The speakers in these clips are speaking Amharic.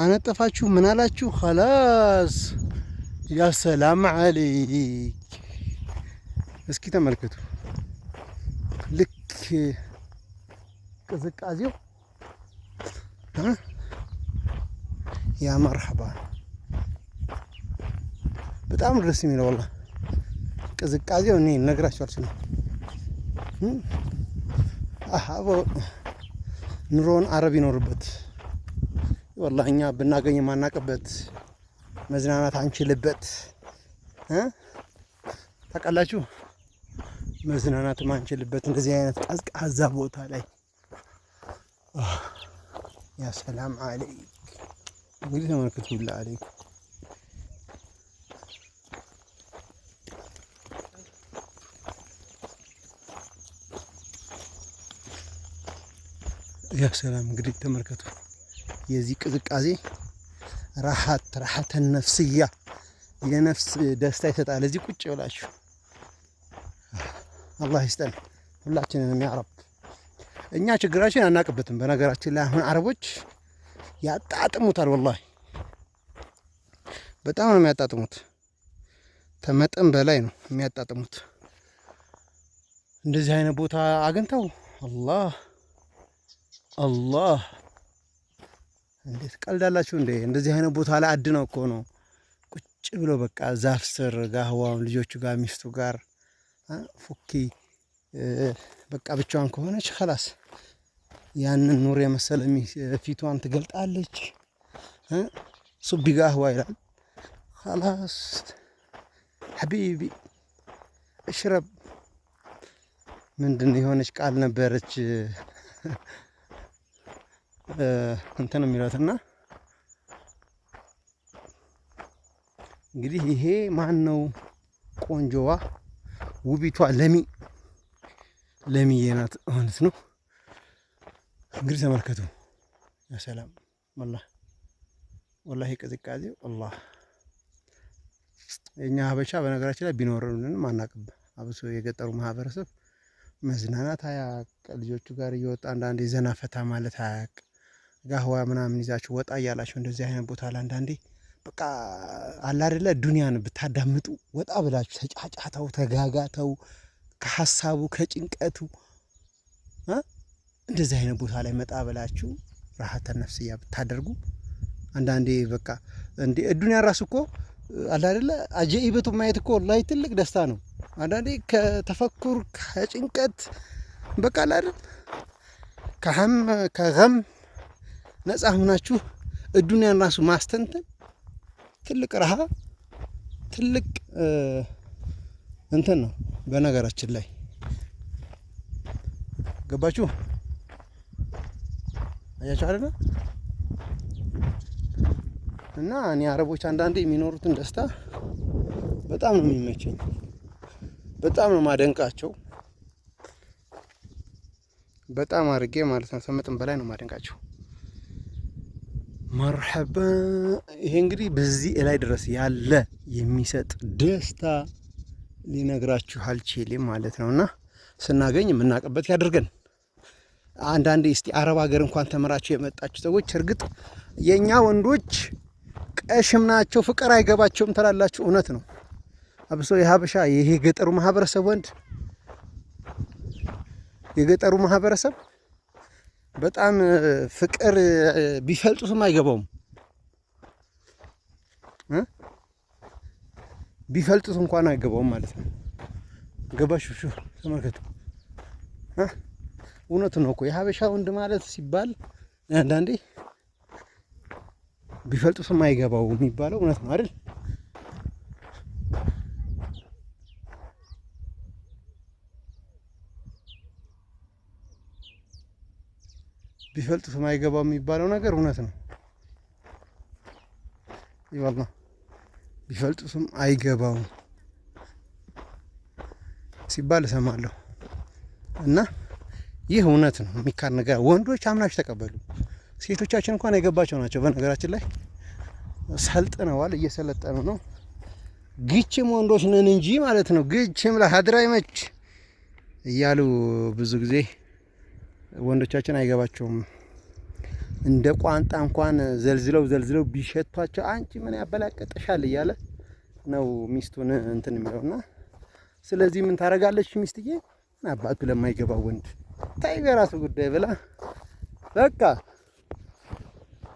አነጠፋችሁ ምን አላችሁ خلاص ያ ሰላም አለይክ እስኪ ተመልከቱ ልክ ቅዝቃዜው ያ መርሐባ በጣም ደስ የሚለው والله ቅዝቃዜው እኔ ልነግራችሁ አልችልም አሃቦ ኑሮን አረብ ይኖርበት والله እኛ ብናገኝ ማናቀበት መዝናናት አንችልበት ታውቃላችሁ መዝናናት ማንችልበት እንደዚህ አይነት ቀዝቃዛ ቦታ ላይ ያ ሰላም አለይክ እንግዲህ ተመልከቱ ቢላ አለይክ ያ ሰላም እንግዲህ ተመልከቱ የዚህ ቅዝቃዜ راحة نفسية የነፍስ ደስታ ይሰጣል እዚህ ቁጭ ብላችሁ አላህ ይስጠን ሁላችንንም ያ ረብ እኛ ችግራችን አናቅበትም በነገራችን ላይ አሁን አረቦች ያጣጥሙታል والله በጣም ነው የሚያጣጥሙት ተመጠን በላይ ነው የሚያጣጥሙት እንደዚህ አይነት ቦታ አግኝተው አላህ እንዴት ቀልዳላችሁ እንዴ እንደዚህ አይነት ቦታ ላይ አድነው እኮ ነው ቁጭ ብሎ በቃ ዛፍ ስር ጋህዋው ልጆቹ ጋር ሚስቱ ጋር ፉኪ በቃ ብቻዋን ከሆነች خلاص ያንን ኑር የመሰለ ፊቷን ትገልጣለች ሱቢ ጋህዋ ይላል خلاص حبيبي اشرب ምንድን የሆነች ቃል ነበረች እንትን የሚሏትና እንግዲህ ይሄ ማን ነው ቆንጆዋ ውቢቷ ለሚዬ ናት ማለት ነው እንግዲህ ተመልከቱ ያ ሰላም والله ቅዝቃዜው والله የኛ ሀበሻ በነገራችን ላይ ቢኖርልን ማናቀብ አብሶ የገጠሩ ማህበረሰብ መዝናናት አያቅ ልጆቹ ጋር እየወጣ አንዳንዴ ዘና ፈታ ማለት አያቅ ጋህዋ ምናምን ይዛችሁ ወጣ ያላችሁ እንደዚህ አይነት ቦታ ላይ አንዳንዴ በቃ አለ አይደለ ዱንያን ብታዳምጡ ወጣ ብላችሁ ተጫጫታው ተጋጋተው ከሐሳቡ ከጭንቀቱ እንደዚህ አይነት ቦታ ላይ መጣ ብላችሁ راحة ነፍስያ ብታደርጉ አንዳንዴ በቃ እንዴ ዱንያ ራሱ እኮ አለ አይደለ አጀኢበቱ ማየት እኮ ላይ ትልቅ ደስታ ነው አንዳንዴ ከተፈኩር ከጭንቀት በቃ አይደል ከገም ነፃ ሆናችሁ ዱንያን ራሱ ማስተንተን ትልቅ ረሃ ትልቅ እንትን ነው በነገራችን ላይ ገባችሁ አያችሁ አይደል እና እኔ አረቦች አንዳንዴ የሚኖሩትን ደስታ በጣም ነው የሚመቸኝ በጣም ነው ማደንቃቸው በጣም አድርጌ ማለት ነው ከመጠን በላይ ነው ማደንቃቸው መርሐባ ይሄ እንግዲህ በዚህ ላይ ድረስ ያለ የሚሰጥ ደስታ ሊነግራችሁ አልችልም ማለት ነውና ስናገኝ የምናቀበት ያድርገን አንዳንዴ እስቲ አረብ ሀገር እንኳን ተመራችሁ የመጣችሁ ሰዎች እርግጥ የኛ ወንዶች ቀሽም ናቸው ፍቅር አይገባቸውም ተላላችሁ እውነት ነው አብሶ የሀበሻ ይሄ ገጠሩ ማህበረሰብ ወንድ የገጠሩ ማህበረሰብ በጣም ፍቅር ቢፈልጡትም አይገባውም ቢፈልጡት እንኳን አይገባውም ማለት ነው ገባሽ ተመልከቱ እውነት ነው እኮ የሀበሻ ወንድ ማለት ሲባል አንዳንዴ ቢፈልጡትም አይገባው የሚባለው እውነት ነው አይደል ቢፈልጡትም አይገባው የሚባለው ነገር እውነት ነው ይባልና ቢፈልጡትም አይገባው ሲባል እሰማለሁ እና ይህ እውነት ነው የሚካድ ነገር ወንዶች አምናችሁ ተቀበሉ ሴቶቻችን እንኳን የገባቸው ናቸው በነገራችን ላይ ሰልጥነዋል እየሰለጠኑ ነው ግጭም ወንዶች ነን እንጂ ማለት ነው ግጭም ለሀድራ ይመች እያሉ ብዙ ጊዜ ወንዶቻችን አይገባቸውም እንደ ቋንጣ እንኳን ዘልዝለው ቢሸቷቸው አንቺ ምን ያበላቀጠሻል እያለ ነው ሚስቱን እንትን የሚለውና ስለዚህ ምን ታደርጋለች ሚስትዬ አባቱ ለማይገባው ወንድ ታይ በራሱ ጉዳይ ብላ በቃ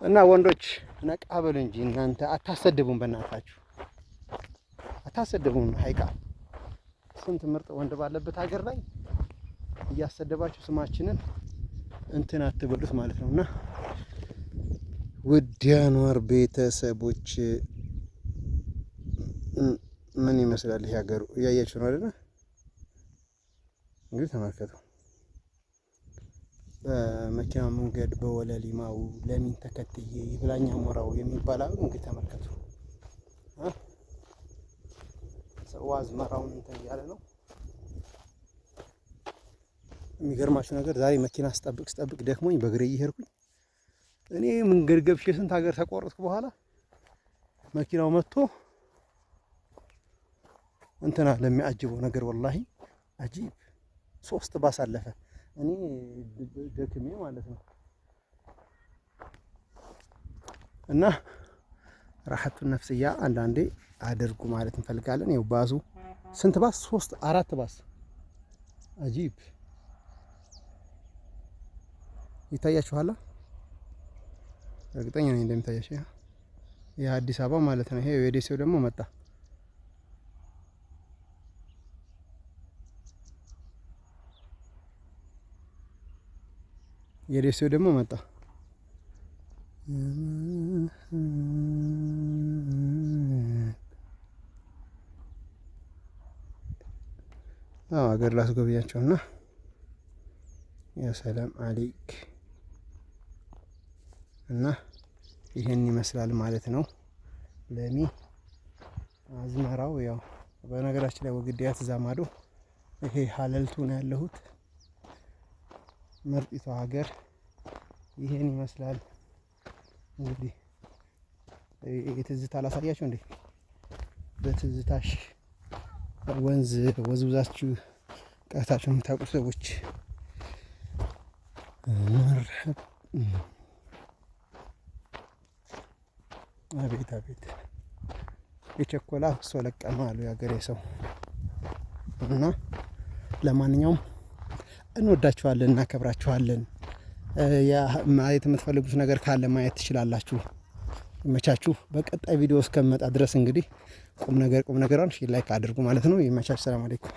እና ወንዶች ነቃ በሉ እንጂ እናንተ አታሰድቡን፣ በእናታችሁ አታሰድቡን። ሀይቃ ስንት ምርጥ ወንድ ባለበት ሀገር ላይ እያሰደባችሁ ስማችንን እንትን አትበሉት ማለት ነውና ውድ ያኗር ቤተሰቦች ምን ይመስላል ይሄ ሀገሩ? እያያችሁ ነው አይደል? እንግዲህ ተመልከቱ። በመኪና መንገድ በወለሊማው ለሚን ተከትዬ ይብላኛ ሞራው የሚባለው እንግዲህ ተመልከቱ። ሰው አዝመራውን እንትን እያለ ነው። የሚገርማችሁ ነገር ዛሬ መኪና ስጠብቅ ደክሞኝ በእግሬ እየሄድኩኝ እኔ መንገድ ገብቼ ስንት ሀገር ተቆረጥኩ በኋላ መኪናው መጥቶ እንትና ለሚያጅበው ነገር ወላሂ አጂብ 3 ባስ አለፈ። እኔ ደክሜ ማለት ነው። እና ራሐቱን ነፍስያ አንዳንዴ አድርጉ ማለት እንፈልጋለን። ይኸው ባሱ ስንት ባስ? 3 4 ባስ አጂብ ይታያችኋል። እርግጠኛ ነኝ እንደሚታያችሁ። ይሄ አዲስ አበባ ማለት ነው። ይሄ የደሴው ደግሞ መጣ። የደሴው ደግሞ መጣ። ሀገር ላስጎብኛቸውና ያ ሰላም አለይክ እና ይሄን ይመስላል ማለት ነው። ለሚ አዝመራው ያው በነገራችን ላይ ወግዲያ ተዛማዶ ይሄ ሀለልቱ ነው ያለሁት። ምርጢቷ ሀገር ይሄን ይመስላል። እንግዲህ የትዝታ ላሳያችሁ እንዴ በትዝታሽ ወንዝ ወዝውዛችሁ ቀርታችሁ የምታውቁ ሰዎች አቤት አቤት የቸኮላ እሷ ለቀማ አሉ የሀገሬ ሰው። እና ለማንኛውም እንወዳችኋለን፣ እናከብራችኋለን። ማየት የምትፈልጉት ነገር ካለ ማየት ትችላላችሁ። ይመቻችሁ። በቀጣይ ቪዲዮ እስከመጣ ድረስ እንግዲህ ቁም ነገራን ላይክ አድርጉ ማለት ነው። ይመቻችሁ። ሰላም አለይኩም።